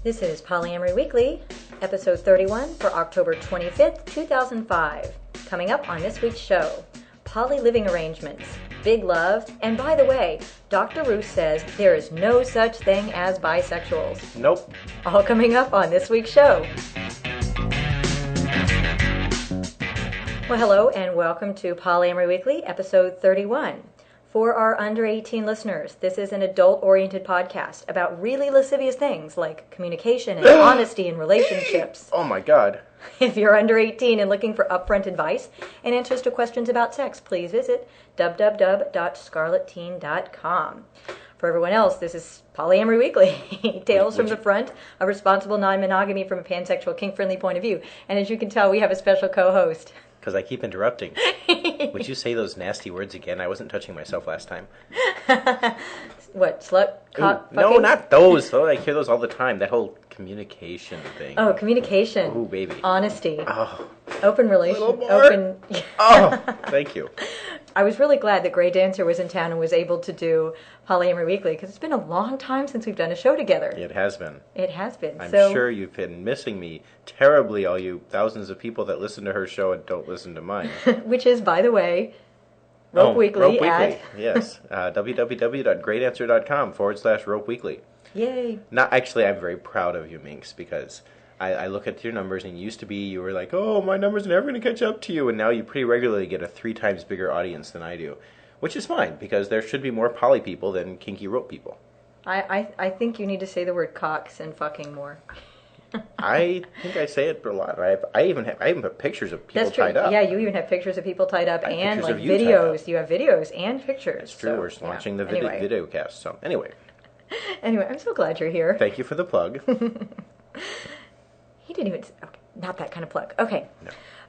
This is Polyamory Weekly, episode 31 for October 25th, 2005. Coming up on this week's show, poly living arrangements, big love, and by the way, Dr. Ruth says there is no such thing as bisexuals. Nope. All coming up on this week's show. Well, hello and welcome to Polyamory Weekly, episode 31. For our under 18 listeners, this is an adult-oriented podcast about really lascivious things like communication and honesty in relationships. Oh my god. If you're under 18 and looking for upfront advice and answers to questions about sex, please visit www.scarletteen.com. For everyone else, this is Polyamory Weekly, tales from the front of responsible non-monogamy from a pansexual, kink-friendly point of view. And as you can tell, we have a special co-host. Because I keep interrupting. Would you say those nasty words again? I wasn't touching myself last time. What, slut? Cock, no, not those. Oh, I hear those all the time. That whole communication thing. Oh, communication. Oh, baby. Honesty. Oh. Open relation. Open. Oh, thank you. I was really glad that Grey Dancer was in town and was able to do Polyamory Weekly, because it's been a long time since we've done a show together. It has been. It has been. I'm sure you've been missing me terribly, all you thousands of people that listen to her show and don't listen to mine. Which is, by the way, Rope Weekly. Rope Weekly, yes. www.greatdancer.com/Rope Weekly. Yay. Actually, I'm very proud of you, Minx, because I look at your numbers, and used to be you were like, oh, my numbers are never going to catch up to you, and now you pretty regularly get a 3 times bigger audience than I do, which is fine, because there should be more poly people than kinky rope people. I think you need to say the word cocks and fucking more. I think I say it a lot. I even put pictures of people That's true. tied up. Yeah, you even have pictures of people tied up and like you videos. You have videos and pictures. That's true. We're launching the video cast. So anyway, I'm so glad you're here. Thank you for the plug. He didn't even. Okay, not that kind of plug. Okay.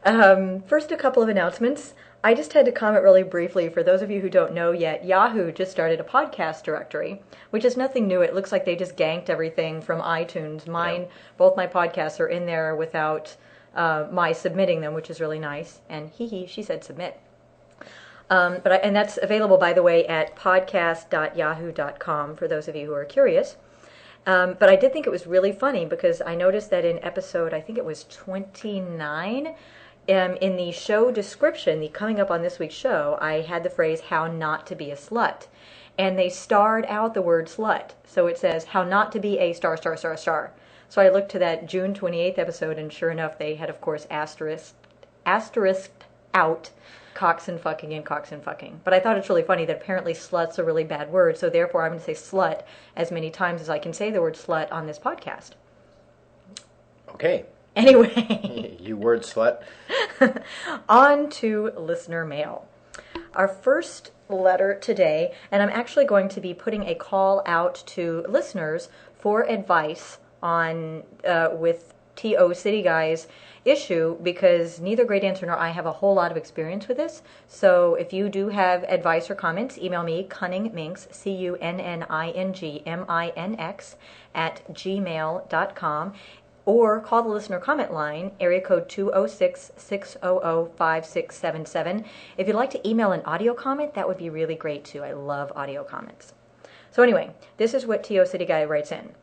No. First, a couple of announcements. I just had to comment really briefly. For those of you who don't know yet, Yahoo just started a podcast directory, which is nothing new. It looks like they just ganked everything from iTunes. Both my podcasts are in there without my submitting them, which is really nice. And she said submit. And that's available, by the way, at podcast.yahoo.com for those of you who are curious. But I did think it was really funny because I noticed that in episode, I think it was 29, in the show description, coming up on this week's show, I had the phrase, how not to be a slut. And they starred out the word slut. So it says, how not to be a star. So I looked to that June 28th episode, and sure enough, they had, of course, asterisked out cocks and fucking. But I thought it's really funny that apparently slut's a really bad word, so therefore I'm going to say slut as many times as I can say the word slut on this podcast. Okay. Anyway. You word slut. On to listener mail. Our first letter today, and I'm actually going to be putting a call out to listeners for advice on with T.O. City Guy's issue, because neither Grey Dancer nor I have a whole lot of experience with this. So if you do have advice or comments, email me, cunningminx, CUNNINGMINX @gmail.com, or call the listener comment line, area code 206-600-5677. If you'd like to email an audio comment, that would be really great too. I love audio comments. So anyway, this is what T.O. City Guy writes in.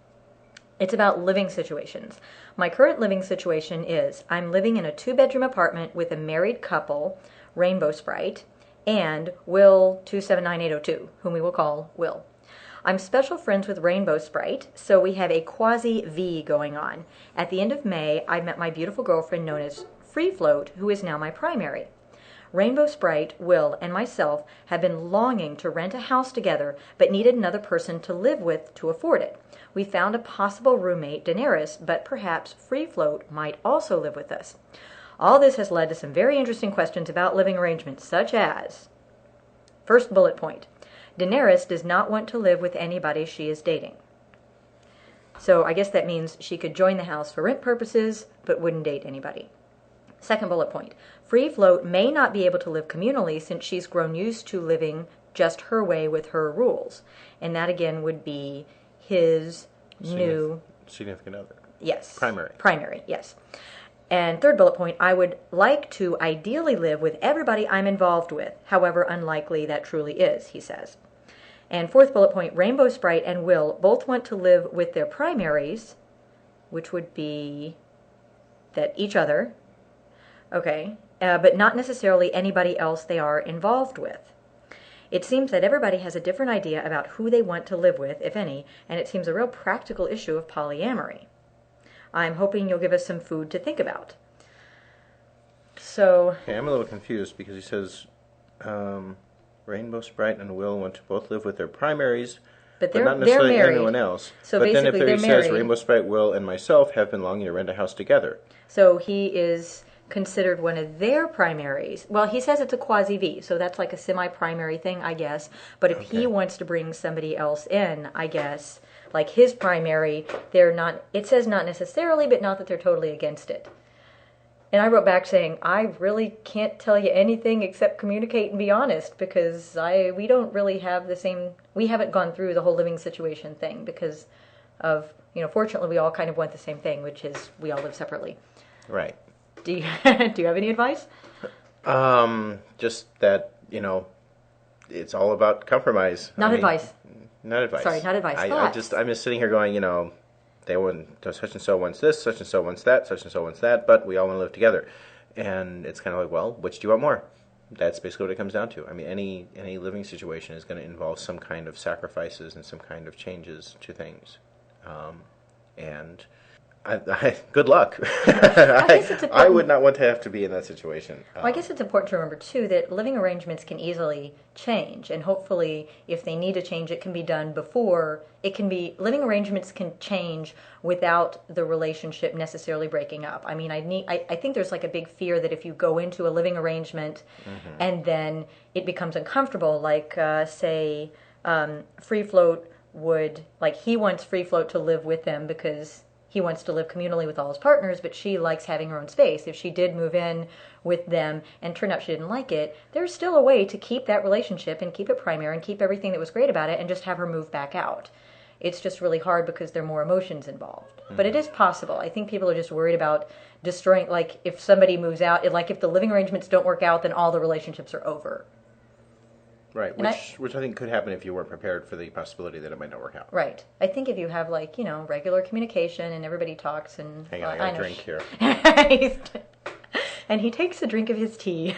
It's about living situations. My current living situation is I'm living in a 2-bedroom apartment with a married couple, Rainbow Sprite, and Will 279802, whom we will call Will. I'm special friends with Rainbow Sprite, so we have a quasi-V going on. At the end of May, I met my beautiful girlfriend known as Free Float, who is now my primary. Rainbow Sprite, Will, and myself have been longing to rent a house together, but needed another person to live with to afford it. We found a possible roommate, Daenerys, but perhaps Free Float might also live with us. All this has led to some very interesting questions about living arrangements, such as, first bullet point, Daenerys does not want to live with anybody she is dating. So I guess that means she could join the house for rent purposes, but wouldn't date anybody. Second bullet point, Free Float may not be able to live communally since she's grown used to living just her way with her rules. And that again would be his new significant other. Yes. Primary, yes. And third bullet point, I would like to ideally live with everybody I'm involved with. However unlikely that truly is, he says. And fourth bullet point, Rainbow Sprite and Will both want to live with their primaries, which would be that each other, okay, but not necessarily anybody else they are involved with. It seems that everybody has a different idea about who they want to live with, if any, and it seems a real practical issue of polyamory. I'm hoping you'll give us some food to think about. So... Okay, I'm a little confused because he says Rainbow Sprite and Will want to both live with their primaries, but not necessarily anyone else. So but then if basically he says Rainbow Sprite, Will, and myself have been longing to rent a house together. So he is considered one of their primaries. Well, he says it's a quasi-V, so that's like a semi-primary thing, I guess. But if he wants to bring somebody else in, I guess, like his primary, they're not, it says not necessarily, but not that they're totally against it. And I wrote back saying, I really can't tell you anything except communicate and be honest, because we don't really have the same, we haven't gone through the whole living situation thing because of, fortunately we all kind of want the same thing, which is we all live separately. Right. Do you have any advice? Just that, it's all about compromise. Not advice. Not advice. Sorry, not advice. I'm just sitting here going, they want, such and so wants this, such and so wants that, such and so wants that, but we all want to live together. And it's kind of like, well, which do you want more? That's basically what it comes down to. I mean, any living situation is going to involve some kind of sacrifices and some kind of changes to things. And good luck. I would not want to have to be in that situation. Well, I guess it's important to remember, too, that living arrangements can easily change. And hopefully, if they need to change, it can be done before. Living arrangements can change without the relationship necessarily breaking up. I mean, I think there's like a big fear that if you go into a living arrangement and then it becomes uncomfortable, like, say, Free Float would, like, he wants Free Float to live with them because he wants to live communally with all his partners, but she likes having her own space. If she did move in with them and turned out she didn't like it, there's still a way to keep that relationship and keep it primary and keep everything that was great about it and just have her move back out. It's just really hard because there are more emotions involved. But it is possible. I think people are just worried about destroying, like if somebody moves out, like if the living arrangements don't work out, then all the relationships are over. Right, which I think could happen if you weren't prepared for the possibility that it might not work out. Right. I think if you have, like, regular communication and everybody talks and... Hang on, I got a drink here. And he takes a drink of his tea.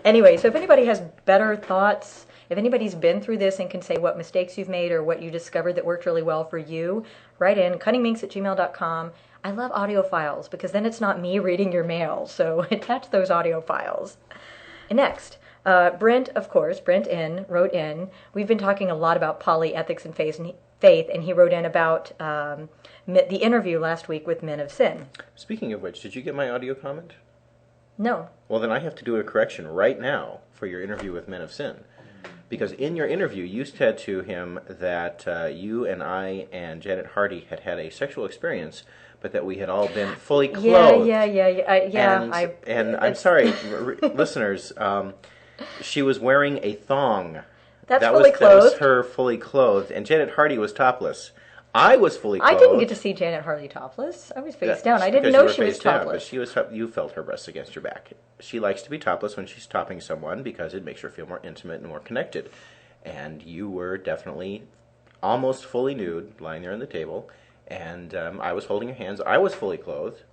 Anyway, so if anybody has better thoughts, if anybody's been through this and can say what mistakes you've made or what you discovered that worked really well for you, write in cunningminx@gmail.com. I love audio files because then it's not me reading your mail, so attach those audio files. And next... Brent N. wrote in, we've been talking a lot about poly ethics and faith, and he wrote in about the interview last week with Men of Sin. Speaking of which, did you get my audio comment? No. Well, then I have to do a correction right now for your interview with Men of Sin. Because in your interview, you said to him that you and I and Janet Hardy had a sexual experience, but that we had all been fully clothed. Yeah. And I'm sorry, listeners, she was wearing a thong. That was her fully clothed, and Janet Hardy was topless. I was fully clothed. I didn't get to see Janet Hardy topless. I was face down. I didn't know she was topless. But you felt her breasts against your back. She likes to be topless when she's topping someone because it makes her feel more intimate and more connected. And you were definitely almost fully nude, lying there on the table, and I was holding your hands. I was fully clothed.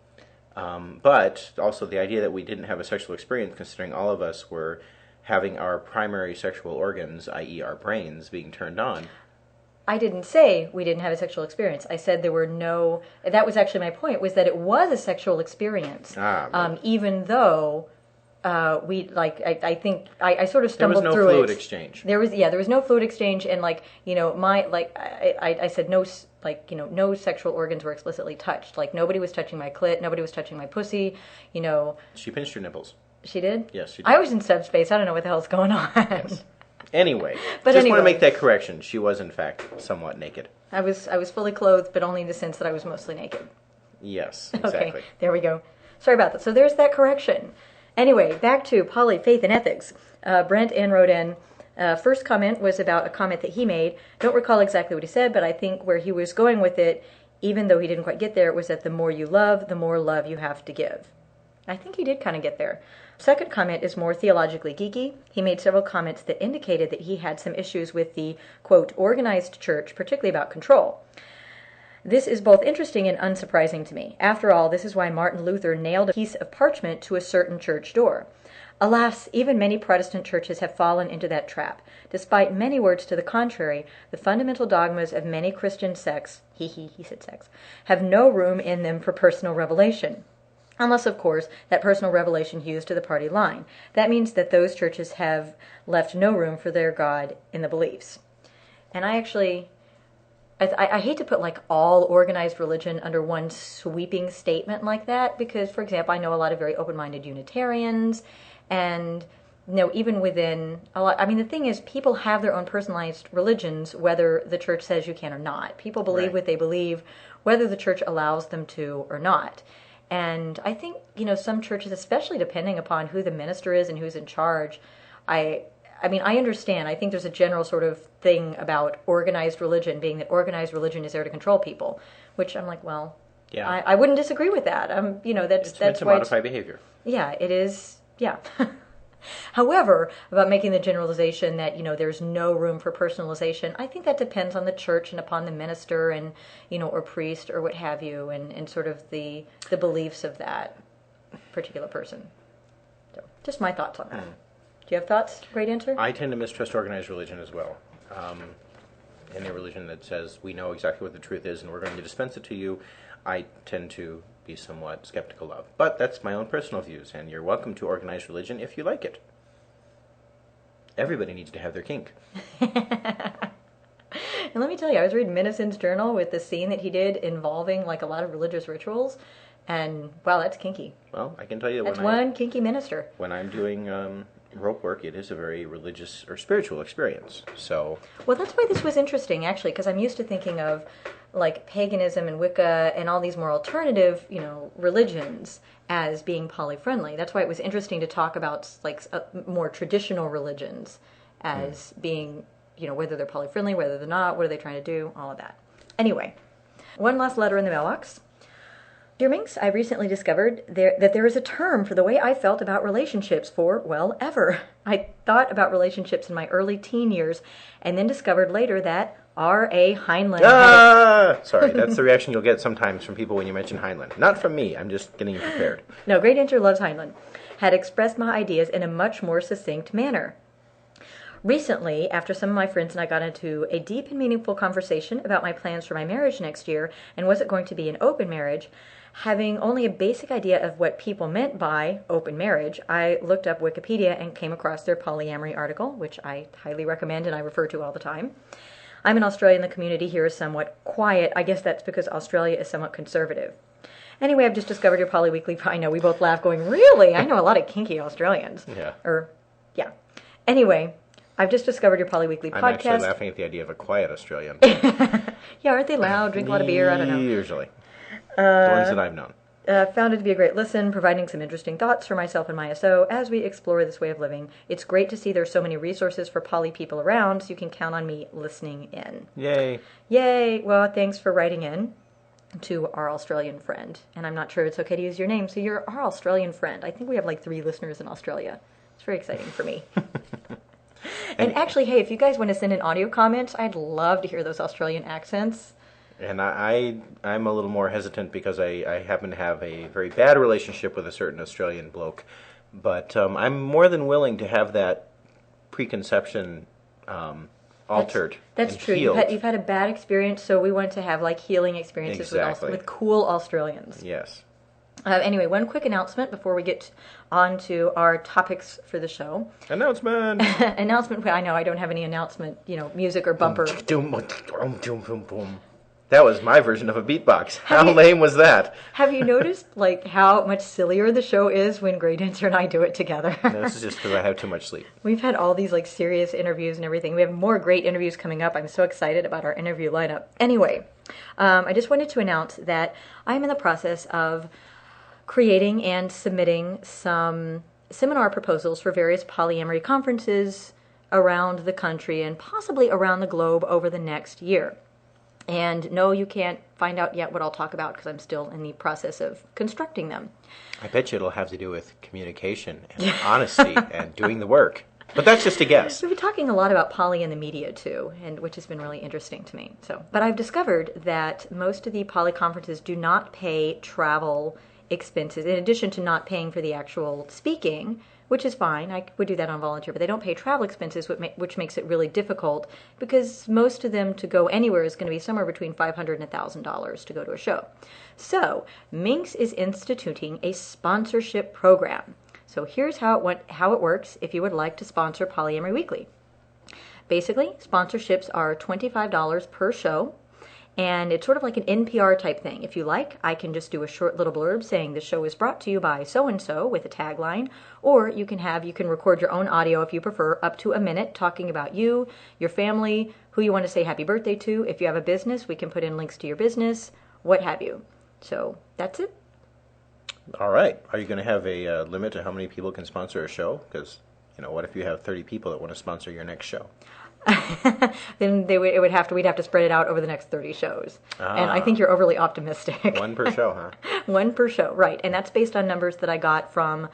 But also the idea that we didn't have a sexual experience, considering all of us were having our primary sexual organs, i.e. our brains, being turned on. I didn't say we didn't have a sexual experience. I said there were no... That was actually my point, was that it was a sexual experience. Even though I think I sort of stumbled through it. There was no fluid exchange. There was no fluid exchange, and I said no sexual organs were explicitly touched. Like, nobody was touching my clit, nobody was touching my pussy, She pinched your nipples. She did? Yes, she did. I was in subspace. I don't know what the hell's going on. Yes. Anyway, want to make that correction. She was, in fact, somewhat naked. I was fully clothed, but only in the sense that I was mostly naked. Yes, exactly. Okay, there we go. Sorry about that. So there's that correction. Anyway, back to poly, faith, and ethics. Brent N. wrote in, first comment was about a comment that he made. Don't recall exactly what he said, but I think where he was going with it, even though he didn't quite get there, was that the more you love, the more love you have to give. I think he did kind of get there. Second comment is more theologically geeky. He made several comments that indicated that he had some issues with the, quote, organized church, particularly about control. This is both interesting and unsurprising to me. After all, this is why Martin Luther nailed a piece of parchment to a certain church door. Alas, even many Protestant churches have fallen into that trap. Despite many words to the contrary, the fundamental dogmas of many Christian sects, he said sects, have no room in them for personal revelation. Unless, of course, that personal revelation hews to the party line. That means that those churches have left no room for their God in the beliefs. And I hate to put like all organized religion under one sweeping statement like that, because, for example, I know a lot of very open-minded Unitarians, and even within a lot, I mean, the thing is, people have their own personalized religions, whether the church says you can or not. People believe Right. what they believe, whether the church allows them to or not. And I think, some churches, especially depending upon who the minister is and who's in charge, I understand. I think there's a general sort of thing about organized religion, being that organized religion is there to control people, which I'm like, well, Yeah. I wouldn't disagree with that. That's It's meant to why modify behavior. yeah, it is. Yeah. However, about making the generalization that, there's no room for personalization, I think that depends on the church and upon the minister and, or priest or what have you, and sort of the beliefs of that particular person. So, just my thoughts on that. Do you have thoughts? Great answer? I tend to mistrust organized religion as well. Any religion that says we know exactly what the truth is and we're going to dispense it to you, I tend to be somewhat skeptical of. But that's my own personal views, and you're welcome to organized religion if you like it. Everybody needs to have their kink. And let me tell you, I was reading Minneson's journal with the scene that he did involving like a lot of religious rituals, and wow, that's kinky. Well, I can tell you That's when one kinky minister. when I'm doing rope work, it is a very religious or spiritual experience. So, Well, that's why this was interesting, actually, because I'm used to thinking of like paganism and Wicca and all these more alternative, religions as being poly-friendly. That's why it was interesting to talk about like more traditional religions as being, whether they're poly-friendly, whether they're not, what are they trying to do, all of that. Anyway, one last letter in the mailbox. Dear Minx, I recently discovered that there is a term for the way I felt about relationships for, well, ever. I thought about relationships in my early teen years and then discovered later that R.A. Heinlein sorry, that's the reaction you'll get sometimes from people when you mention Heinlein. Not from me, I'm just getting you prepared. No, Great Answer loves Heinlein, had expressed my ideas in a much more succinct manner. Recently, after some of my friends and I got into a deep and meaningful conversation about my plans for my marriage next year and was it going to be an open marriage, having only a basic idea of what people meant by open marriage, I looked up Wikipedia and came across their polyamory article, which I highly recommend and I refer to all the time. I'm an Australian. The community here is somewhat quiet. I guess that's because Australia is somewhat conservative. Anyway, I've just discovered your Poly Weekly. I know we both laugh going, really? I know a lot of kinky Australians. Yeah. Yeah. Anyway, I've just discovered your Poly Weekly I'm podcast. actually laughing at the idea of a quiet Australian. Yeah, aren't they loud? Drink a lot of beer? I don't know. Usually. The ones that I've known. Found it to be a great listen, providing some interesting thoughts for myself and my SO as we explore this way of living. It's great to see there's so many resources for poly people around, so you can count on me listening in. Yay. Yay! Well, thanks for writing in to our Australian friend. And I'm not sure it's okay to use your name, so you're our Australian friend. I think we have like 3 listeners in Australia. It's very exciting for me. And actually, hey, if you guys want to send in audio comments, I'd love to hear those Australian accents. And I'm a little more hesitant because I happen to have a very bad relationship with a certain Australian bloke. But I'm more than willing to have that preconception altered. That's and true. healed. You've had a bad experience, so we want to have like healing experiences Exactly. with cool Australians. Yes. Anyway, one quick announcement before we get on to our topics for the show. Announcement. Announcement. I know I don't have any announcement, music or bumper. That was my version of a beatbox. How you- lame was that? Have you noticed like how much sillier the show is when Great Dancer and I do it together? No, this is just because I have too much sleep. We've had all these like serious interviews and everything. We have more great interviews coming up. I'm so excited about our interview lineup. Anyway, I just wanted to announce that I'm in the process of creating and submitting some seminar proposals for various polyamory conferences around the country and possibly around the globe over the next year. And no, you can't find out yet what I'll talk about because I'm still in the process of constructing them. I bet you it'll have to do with communication and honesty and doing the work. But that's just a guess. We've been talking a lot about poly in the media too, and which has been really interesting to me. But I've discovered that most of the poly conferences do not pay travel expenses, in addition to not paying for the actual speaking, which is fine. I would do that on volunteer, but they don't pay travel expenses, which makes it really difficult because most of them to go anywhere is going to be somewhere between $500 and $1,000 to go to a show. So Minx is instituting a sponsorship program. So here's how it works if you would like to sponsor Polyamory Weekly. Basically, sponsorships are $25 per show, and it's sort of like an NPR type thing. If you like, I can just do a short little blurb saying the show is brought to you by so-and-so with a tagline, or you can record your own audio if you prefer, up to a minute, talking about you, your family, who you want to say happy birthday to. If you have a business, we can put in links to your business, what have you. So that's it. All right. Are you going to have a limit to how many people can sponsor a show? Because, what if you have 30 people that want to sponsor your next show? Then we'd have to spread it out over the next 30 shows. And I think you're overly optimistic. One per show, huh? One per show, right. And that's based on numbers that I got from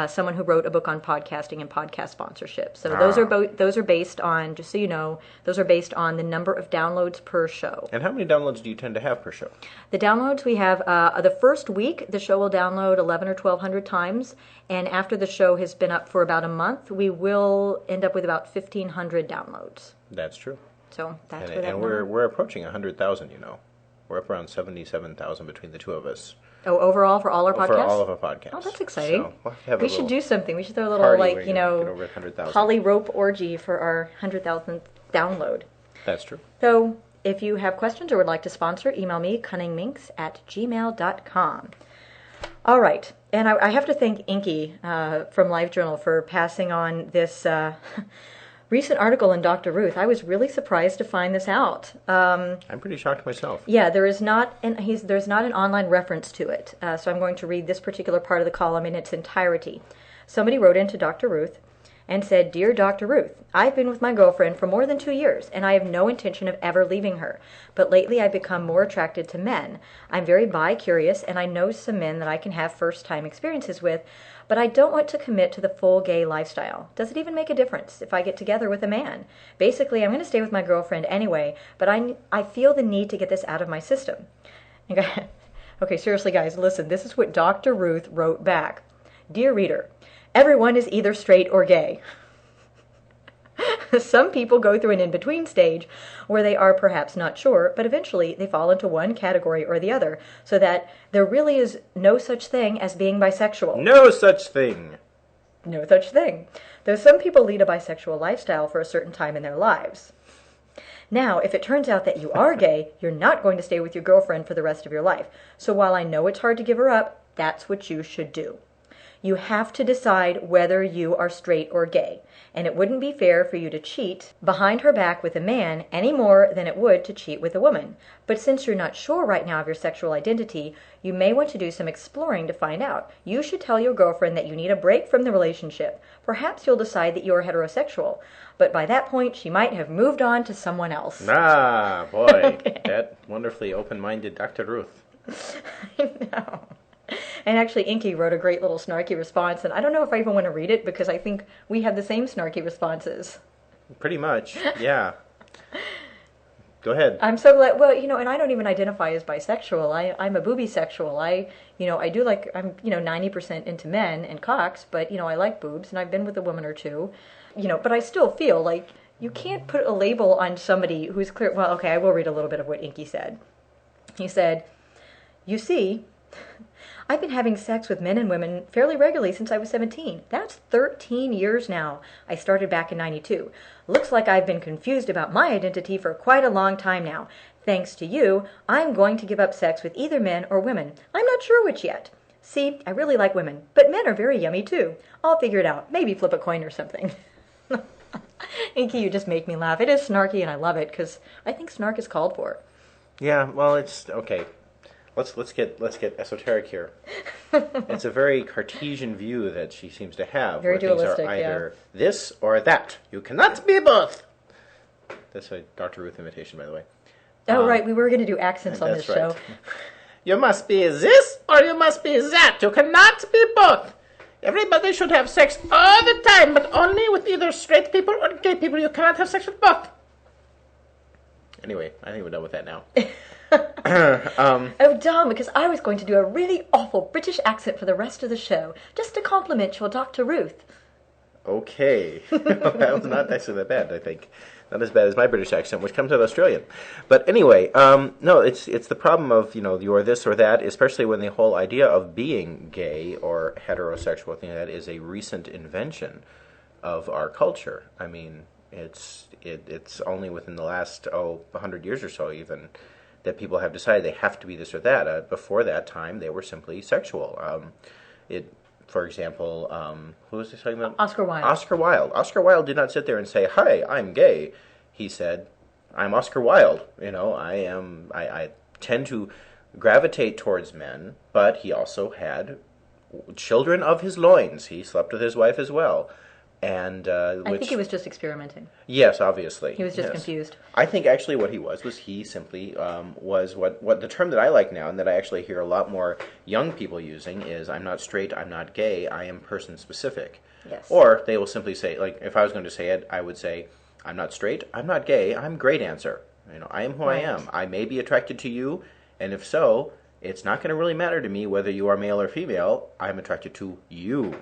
someone who wrote a book on podcasting and podcast sponsorship. So those are based on, just so you know, those are based on the number of downloads per show. And how many downloads do you tend to have per show? The downloads we have, the first week, the show will download 1,100 or 1,200 times. And after the show has been up for about a month, we will end up with about 1,500 downloads. That's true. So that's and we're approaching 100,000. We're up around 77,000 between the two of us. Oh, overall for all our podcasts? For all of our podcasts. Oh, that's exciting. So we should do something. We should throw a little poly rope orgy for our 100,000th download. That's true. So if you have questions or would like to sponsor, email me cunningminx@gmail.com. All right. And I have to thank Inky from LiveJournal for passing on this recent article in Dr. Ruth. I was really surprised to find this out. I'm pretty shocked myself. Yeah, there's not an online reference to it. So I'm going to read this particular part of the column in its entirety. Somebody wrote into Dr. Ruth and said, "Dear Dr. Ruth, I've been with my girlfriend for more than 2 years, and I have no intention of ever leaving her. But lately I've become more attracted to men. I'm very bi-curious, and I know some men that I can have first-time experiences with, but I don't want to commit to the full gay lifestyle. Does it even make a difference if I get together with a man? Basically, I'm going to stay with my girlfriend anyway, but I feel the need to get this out of my system." Okay, seriously, guys, listen. This is what Dr. Ruth wrote back. "Dear reader, everyone is either straight or gay. Some people go through an in-between stage where they are perhaps not sure, but eventually they fall into one category or the other, so that there really is no such thing as being bisexual." No such thing. No such thing. Though some people lead a bisexual lifestyle for a certain time in their lives. Now, if it turns out that you are gay, you're not going to stay with your girlfriend for the rest of your life. So while I know it's hard to give her up, that's what you should do. You have to decide whether you are straight or gay, and it wouldn't be fair for you to cheat behind her back with a man any more than it would to cheat with a woman. But since you're not sure right now of your sexual identity, you may want to do some exploring to find out. You should tell your girlfriend that you need a break from the relationship. Perhaps you'll decide that you're heterosexual, but by that point she might have moved on to someone else. Ah, boy, okay. That wonderfully open-minded Dr. Ruth. I know. And actually, Inky wrote a great little snarky response, and I don't know if I even want to read it because I think we have the same snarky responses. Pretty much, yeah. Go ahead. I'm so glad. Well, and I don't even identify as bisexual. I'm a boobie-sexual. I do like, I'm 90% into men and cocks, but I like boobs, and I've been with a woman or two, but I still feel like you can't put a label on somebody who's clear. Well, okay, I will read a little bit of what Inky said. He said, "You see, I've been having sex with men and women fairly regularly since I was 17. That's 13 years now. I started back in 92. Looks like I've been confused about my identity for quite a long time now. Thanks to you, I'm going to give up sex with either men or women. I'm not sure which yet. See, I really like women, but men are very yummy too. I'll figure it out. Maybe flip a coin or something." Inky, you just make me laugh. It is snarky and I love it because I think snark is called for. Yeah, well, it's okay. Let's get esoteric here. It's a very Cartesian view that she seems to have. Very where dualistic, things are either this or that. You cannot be both. That's a Dr. Ruth imitation, by the way. Oh, right. We were going to do accents on this show. You must be this or you must be that. You cannot be both. Everybody should have sex all the time, but only with either straight people or gay people. You cannot have sex with both. Anyway, I think we're done with that now. Oh, darn, because I was going to do a really awful British accent for the rest of the show, just to compliment your Dr. Ruth. Okay. That was not actually that bad, I think. Not as bad as my British accent, which comes out Australian. But anyway, no, it's the problem of, you're this or that, especially when the whole idea of being gay or heterosexual, thing like that is a recent invention of our culture. I mean, it's only within the last 100 years or so even that people have decided they have to be this or that. Before that time, they were simply sexual. For example, who was this talking about? Oscar Wilde. Oscar Wilde. Oscar Wilde did not sit there and say, "Hi, I'm gay." He said, "I'm Oscar Wilde. I tend to gravitate towards men," but he also had children of his loins. He slept with his wife as well. And I think he was just experimenting. Yes, obviously. He was just confused. I think actually what he was he simply was what the term that I like now and that I actually hear a lot more young people using is, I'm not straight, I'm not gay, I am person specific. Yes. Or they will simply say, like if I was going to say it, I would say, I'm not straight, I'm not gay, I'm great answer. I am who I am. I may be attracted to you, and if so, it's not going to really matter to me whether you are male or female. I'm attracted to you.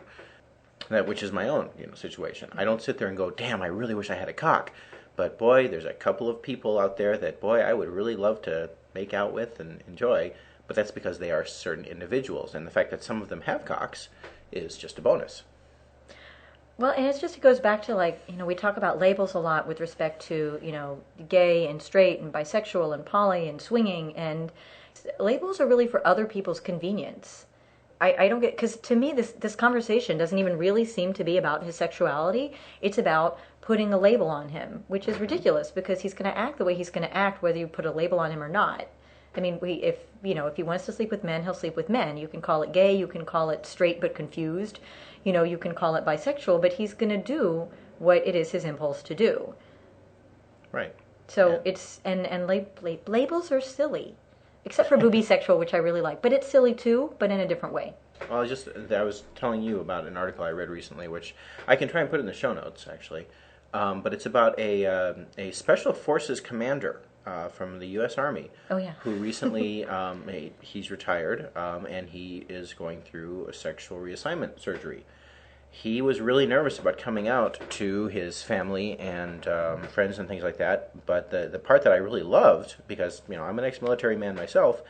That which is my own situation. I don't sit there and go, damn, I really wish I had a cock. But boy, there's a couple of people out there that, boy, I would really love to make out with and enjoy. But that's because they are certain individuals. And the fact that some of them have cocks is just a bonus. Well, and it goes back to we talk about labels a lot with respect to, gay and straight and bisexual and poly and swinging. And labels are really for other people's convenience. I don't get, because to me this conversation doesn't even really seem to be about his sexuality. It's about putting a label on him, which is ridiculous because he's going to act the way he's going to act whether you put a label on him or not. I mean, if he wants to sleep with men, he'll sleep with men. You can call it gay, you can call it straight but confused, you can call it bisexual, but he's going to do what it is his impulse to do. Right. So yeah. It's labels are silly. Except for booby sexual, which I really like. But it's silly too, but in a different way. Well, I was telling you about an article I read recently, which I can try and put in the show notes, actually. But it's about a Special Forces commander from the U.S. Army. Oh, yeah. Who recently, he's retired, and he is going through a sexual reassignment surgery. He was really nervous about coming out to his family and friends and things like that. But the part that I really loved, because I'm an ex-military man myself,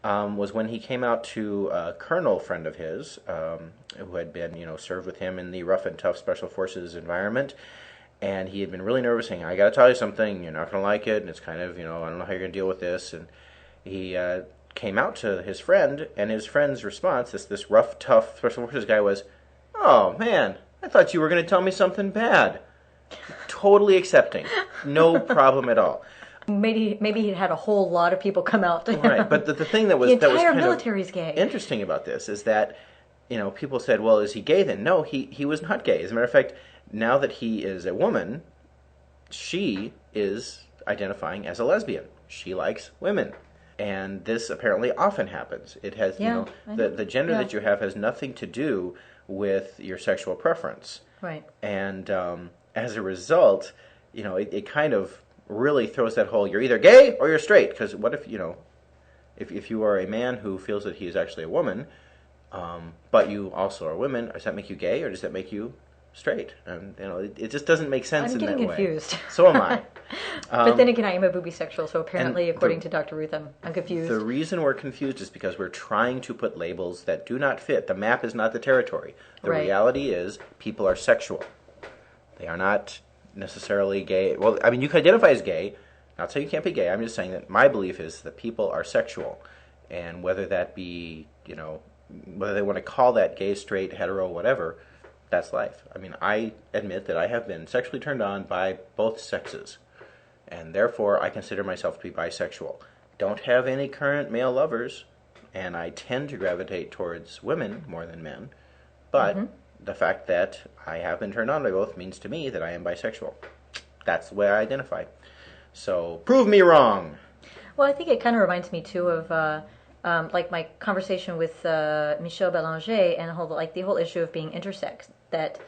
was when he came out to a colonel friend of his who had been served with him in the rough and tough Special Forces environment. And he had been really nervous, saying, "I got to tell you something. You're not going to like it, and it's kind of I don't know how you're going to deal with this." And he came out to his friend, and his friend's response, this rough, tough Special Forces guy, was, "Oh, man, I thought you were going to tell me something bad." Totally accepting. No problem at all. Maybe he had a whole lot of people come out to him. Right, but the thing that was the entire kind military's of gay. Interesting about this is that, people said, well, is he gay then? No, he was not gay. As a matter of fact, now that he is a woman, she is identifying as a lesbian. She likes women. And this apparently often happens. It has, the gender that you have has nothing to do with your sexual preference. Right. And as a result, it kind of really throws that whole, you're either gay or you're straight. Because what if, if you are a man who feels that he is actually a woman, but you also are a woman, does that make you gay or does that make you straight? And it just doesn't make sense in that way. I'm getting confused. So am I. But then again, I am a booby sexual, so apparently, according to Dr. Ruth, I'm confused. The reason we're confused is because we're trying to put labels that do not fit. The map is not the territory. The reality is people are sexual. They are not necessarily gay. Well, I mean, you can identify as gay. Not saying you can't be gay. I'm just saying that my belief is that people are sexual. And whether that be, whether they want to call that gay, straight, hetero, whatever, that's life. I mean, I admit that I have been sexually turned on by both sexes. And therefore, I consider myself to be bisexual. Don't have any current male lovers, and I tend to gravitate towards women more than men. But the fact that I have been turned on by both means to me that I am bisexual. That's the way I identify. So, prove me wrong. Well, I think it kind of reminds me, too, of like my conversation with Michel Belanger and the whole issue of being intersex, that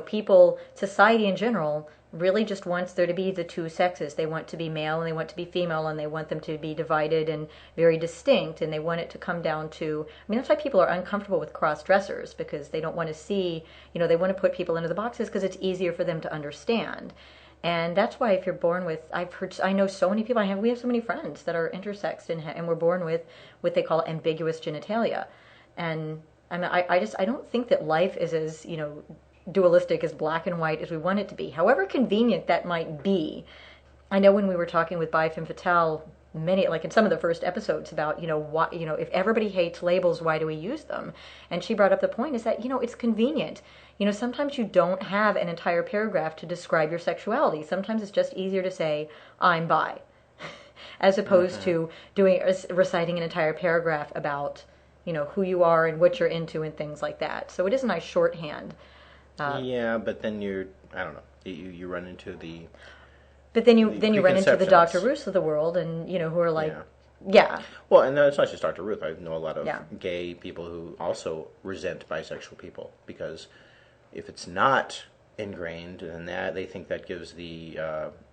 people, society in general, really just wants there to be the two sexes. They want to be male and they want to be female, and they want them to be divided and very distinct, and they want it to come down to, that's why people are uncomfortable with cross-dressers, because they don't want to see, they want to put people into the boxes because it's easier for them to understand. And that's why if you're born with, I know so many people, we have so many friends that are intersex and were born with what they call ambiguous genitalia. And I don't think that life is as, dualistic, as black and white as we want it to be. However convenient that might be. I know when we were talking with Bai Femme Fatale, like in some of the first episodes about, why, if everybody hates labels, why do we use them? And she brought up the point is that, it's convenient. Sometimes you don't have an entire paragraph to describe your sexuality. Sometimes it's just easier to say, I'm bi, as opposed to reciting an entire paragraph about, who you are and what you're into and things like that. So it is a nice shorthand. Yeah, but then I don't know, you run into the... But then you run into the Dr. Ruths of the world, and who are like, yeah. Well, and it's not just Dr. Ruth. I know a lot of gay people who also resent bisexual people, because if it's not ingrained, and that they think that gives the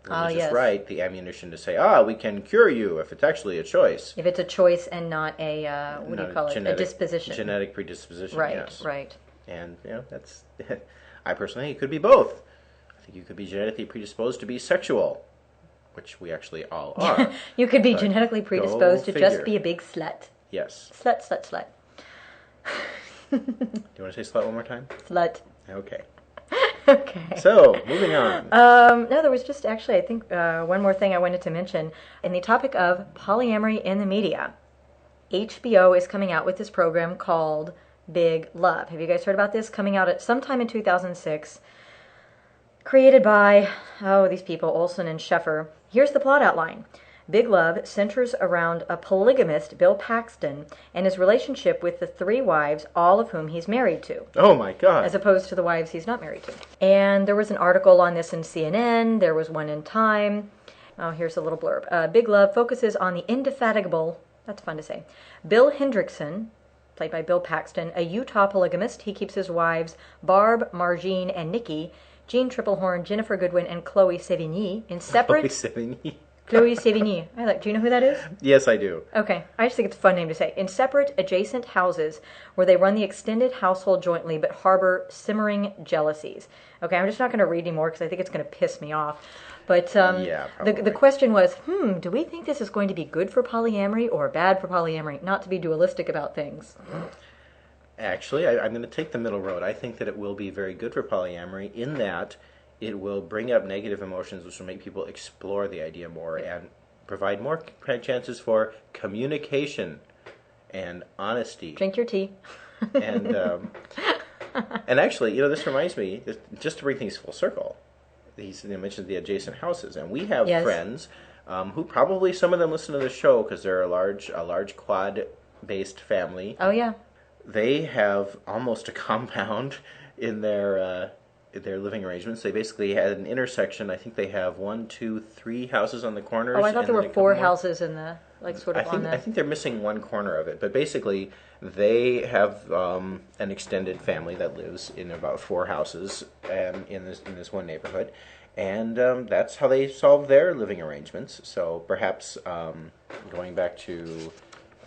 religious right the ammunition to say, we can cure you if it's actually a choice. If it's a choice and not a a disposition, genetic predisposition. Right, yes. Right. And that's. I personally think it could be both. I think you could be genetically predisposed to be sexual, which we actually all are. You could be genetically predisposed to just be a big slut. Yes. Slut. Do you want to say slut one more time? Slut. Okay. Okay. So, moving on. No, there was just actually, I think, one more thing I wanted to mention. In the topic of polyamory in the media, HBO is coming out with this program called Big Love. Have you guys heard about this? Coming out at sometime in 2006. Created by, these people, Olson and Sheffer. Here's the plot outline. Big Love centers around a polygamist, Bill Paxton, and his relationship with the 3 wives, all of whom he's married to. Oh my God. As opposed to the wives he's not married to. And there was an article on this in CNN. There was one in Time. Here's a little blurb. Big Love focuses on the indefatigable, that's fun to say, Bill Hendrickson, played by Bill Paxton, a Utah polygamist. He keeps his wives, Barb, Margene, and Nikki, Jean Triplehorn, Jennifer Goodwin, and Chloe Sevigny, in separate... Chloe Sevigny. Chloe Sevigny. Do you know who that is? Yes, I do. Okay. I just think it's a fun name to say. In separate, adjacent houses where they run the extended household jointly but harbor simmering jealousies. Okay, I'm just not going to read anymore because I think it's going to piss me off. But the question was, do we think this is going to be good for polyamory or bad for polyamory? Not to be dualistic about things. Actually, I'm going to take the middle road. I think that it will be very good for polyamory in that it will bring up negative emotions, which will make people explore the idea more and provide more chances for communication and honesty. Drink your tea. And actually, this reminds me, just to bring things full circle, he mentioned the adjacent houses, and we have friends who probably, some of them listen to the show because they're a large quad-based family. Oh yeah. They have almost a compound in their living arrangements. They basically had an intersection. I think they have 1, 2, 3 houses on the corners. Oh, I thought there were 4 houses in the I think they're missing one corner of it, but basically they have an extended family that lives in about 4 houses in this one neighborhood, and that's how they solve their living arrangements. So perhaps going back to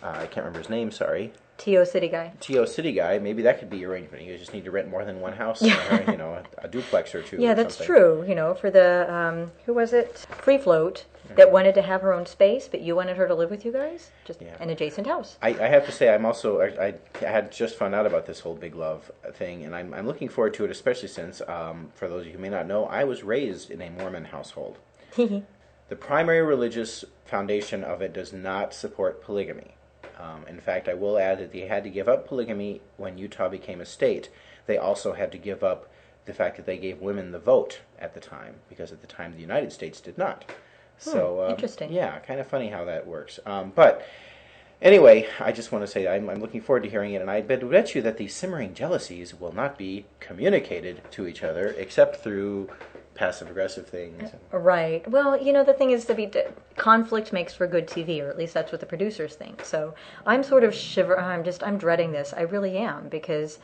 I can't remember his name. Sorry. T.O. City Guy. Maybe that could be your arrangement. You just need to rent more than one house, or, a duplex or 2. Yeah, that's true. For the who was it? Free Float that wanted to have her own space, but you wanted her to live with you guys, just an adjacent house. I have to say, I had just found out about this whole Big Love thing, and I'm looking forward to it, especially since for those of you who may not know, I was raised in a Mormon household. The primary religious foundation of it does not support polygamy. In fact, I will add that they had to give up polygamy when Utah became a state. They also had to give up the fact that they gave women the vote at the time, because at the time the United States did not. So interesting. Yeah, kind of funny how that works. But anyway, I just want to say I'm looking forward to hearing it, and I bet you that the simmering jealousies will not be communicated to each other except through passive-aggressive things. Right. Well, the thing is to be conflict makes for good TV, or at least that's what the producers think. So I'm sort of I'm dreading this. I really am, because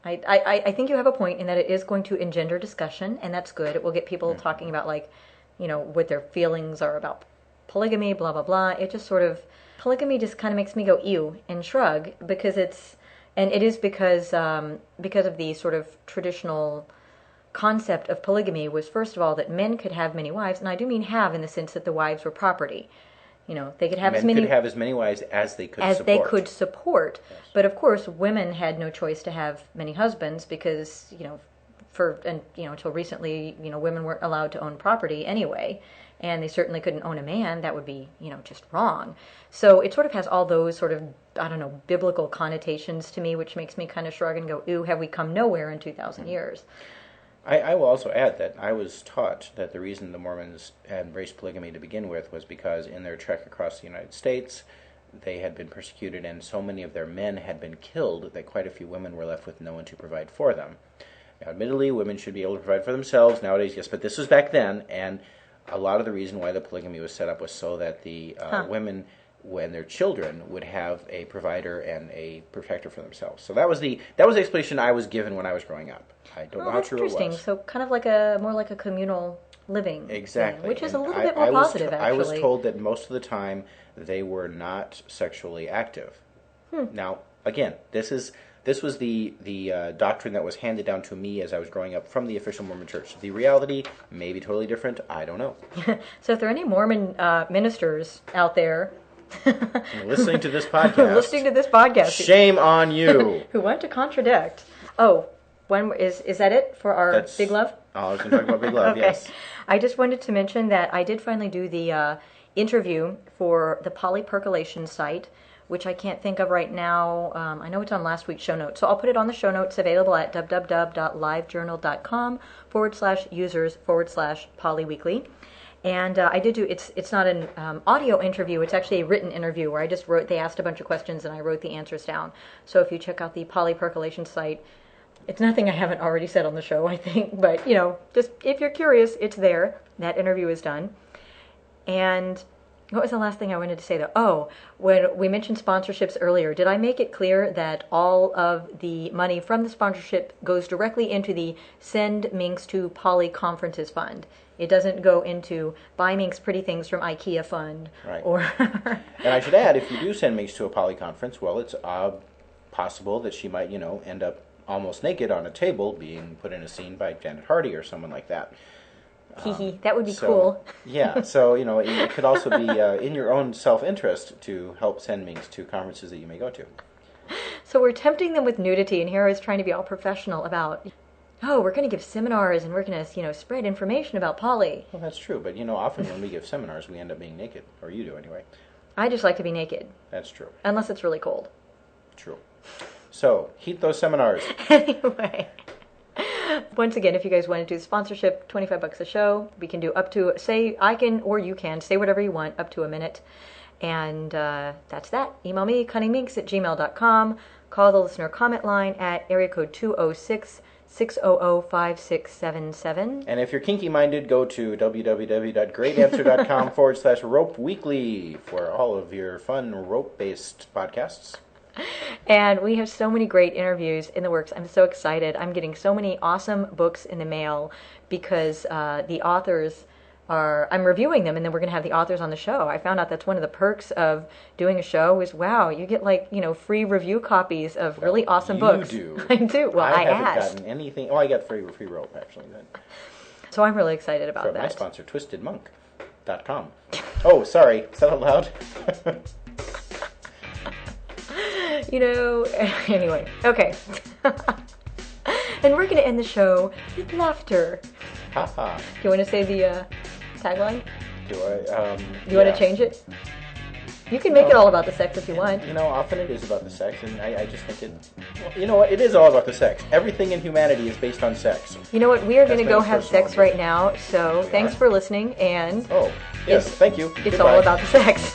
I think you have a point in that it is going to engender discussion, and that's good. It will get people talking about, like, what their feelings are about polygamy, blah, blah, blah. It just sort of, polygamy just kind of makes me go ew and shrug, because it is because of the sort of traditional concept of polygamy was, first of all, that men could have many wives, and I do mean have in the sense that the wives were property. They could have Men could have as many wives as they could support. Yes. But of course, women had no choice to have many husbands, because until recently, women weren't allowed to own property anyway, and they certainly couldn't own a man. That would be, just wrong. So it sort of has all those sort of, I don't know, biblical connotations to me, which makes me kind of shrug and go, ooh, have we come nowhere in 2,000 years? I will also add that I was taught that the reason the Mormons embraced polygamy to begin with was because in their trek across the United States, they had been persecuted, and so many of their men had been killed that quite a few women were left with no one to provide for them. Now, admittedly, women should be able to provide for themselves nowadays, yes, but this was back then, and a lot of the reason why the polygamy was set up was so that the women, when their children, would have a provider and a protector for themselves. So that was the explanation I was given when I was growing up. I don't know how true it was. Interesting. So kind of more like a communal living. Exactly. Thing, which is a little bit more positive, actually. I was told that most of the time they were not sexually active. Now, again, this was the doctrine that was handed down to me as I was growing up from the official Mormon Church. The reality may be totally different. I don't know. So if there are any Mormon ministers out there listening to this podcast, shame on you, who want to contradict. Oh, is that it for our Big Love? Oh, I was going to talk about Big Love. Okay. Yes. I just wanted to mention that I did finally do the interview for the polypercolation site, which I can't think of right now. I know it's on last week's show notes, so I'll put it on the show notes, available at www.livejournal.com/users/polyweekly. And I did do, it's not an audio interview, it's actually a written interview where they asked a bunch of questions and I wrote the answers down. So if you check out the polypercolation site, it's nothing I haven't already said on the show, I think, but, just if you're curious, it's there. That interview is done. And what was the last thing I wanted to say, though? Oh, when we mentioned sponsorships earlier, did I make it clear that all of the money from the sponsorship goes directly into the Send Minx to Poly Conferences Fund? It doesn't go into Buy Minx Pretty Things from IKEA Fund. Right. Or and I should add, if you do send Minx to a poly conference, well, it's possible that she might, end up almost naked on a table being put in a scene by Janet Hardy or someone like that. That would be cool. Yeah, so, it could also be in your own self-interest to help send Minx to conferences that you may go to. So we're tempting them with nudity, and here I was trying to be all professional about, we're going to give seminars, and we're going to, spread information about poly. Well, that's true, but, often when we give seminars, we end up being naked, or you do anyway. I just like to be naked. That's true. Unless it's really cold. True. So, heat those seminars. Anyway, once again, if you guys want to do the sponsorship, $25 a show. We can do up to, say whatever you want, up to a minute. And that's that. Email me, cunningminx@gmail.com. Call the listener comment line at area code 206-600-5677. And if you're kinky-minded, go to www.greatanswer.com/ropeweekly for all of your fun rope-based podcasts. And we have so many great interviews in the works. I'm so excited. I'm getting so many awesome books in the mail because the authors I'm reviewing them, and then we're going to have the authors on the show. I found out that's one of the perks of doing a show is, wow, you get free review copies of really awesome books. You do. I do. Well, I haven't asked. Gotten anything. Oh, I got free rope, actually, then. So I'm really excited about From that. my sponsor, twistedmonk.com. Oh, sorry. Is that out loud? Anyway, okay. And we're going to end the show with laughter. Ha-ha. Do you want to say the tagline? Do I? You want to change it? You can make it all about the sex if you want. Often it is about the sex, and I just think it... Well, you know what? It is all about the sex. Everything in humanity is based on sex. You know what? We are going to go have sex right now, so thanks for listening, and... Oh, yes, thank you. It's all about the sex.